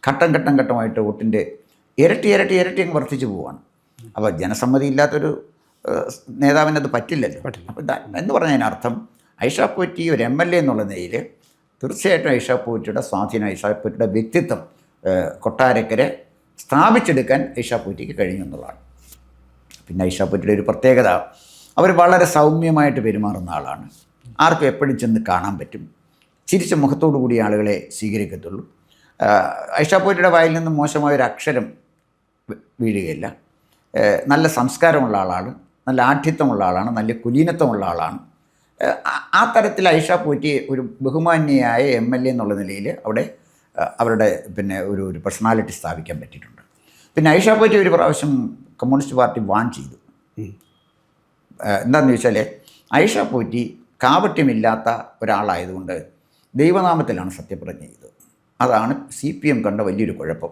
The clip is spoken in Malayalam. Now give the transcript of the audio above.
ഘട്ടം ഘട്ടം ഘട്ടമായിട്ട് വോട്ടിൻ്റെ ഇരട്ടി ഇരട്ടി ഇരട്ടി അങ്ങ് വർദ്ധിച്ചു പോവുകയാണ്. അപ്പോൾ ജനസമ്മതി ഇല്ലാത്തൊരു നേതാവിന് അത് പറ്റില്ലല്ലോ. അപ്പോൾ എന്ന് പറഞ്ഞതിനർത്ഥം ഐഷ പോറ്റി ഒരു MLA എന്നുള്ള നിലയിൽ തീർച്ചയായിട്ടും ഐഷ പോറ്റിയുടെ സ്വാധീനം, ഐഷ പോറ്റിയുടെ വ്യക്തിത്വം കൊട്ടാരക്കരെ സ്ഥാപിച്ചെടുക്കാൻ ഐഷ പോറ്റിക്ക് കഴിഞ്ഞു എന്നുള്ളതാണ്. പിന്നെ ഐഷ പോറ്റിയുടെ ഒരു പ്രത്യേകത, അവർ വളരെ സൗമ്യമായിട്ട് പെരുമാറുന്ന ആളാണ്. ആർക്കും എപ്പോഴും ചെന്ന് കാണാൻ പറ്റും. ചിരിച്ച മുഖത്തോടു കൂടി ആളുകളെ സ്വീകരിക്കത്തുള്ളൂ. ഐഷ പോറ്റിയുടെ വായിൽ നിന്ന് മോശമായൊരു അക്ഷരം വീഴുകയില്ല. നല്ല സംസ്കാരമുള്ള ആളാണ്, നല്ല ആഠ്യത്വമുള്ള ആളാണ്, നല്ല കുലീനത്വമുള്ള ആളാണ്. ആ തരത്തിൽ ഐഷ പോറ്റി ഒരു ബഹുമാന്യയായ MLA എന്നുള്ള നിലയിൽ അവിടെ അവരുടെ പിന്നെ ഒരു പേഴ്സണാലിറ്റി സ്ഥാപിക്കാൻ പറ്റിയിട്ടുണ്ട്. പിന്നെ ഐഷ പോറ്റി ഒരു പ്രാവശ്യം കമ്മ്യൂണിസ്റ്റ് പാർട്ടി വാൺ ചെയ്തു. എന്താണെന്ന് ചോദിച്ചാൽ ഐഷ പോറ്റി കാപട്യമില്ലാത്ത ഒരാളായതുകൊണ്ട് ദൈവനാമത്തിലാണ് സത്യപ്രതിജ്ഞ ചെയ്തത്. അതാണ് CPM കണ്ട വലിയൊരു കുഴപ്പം.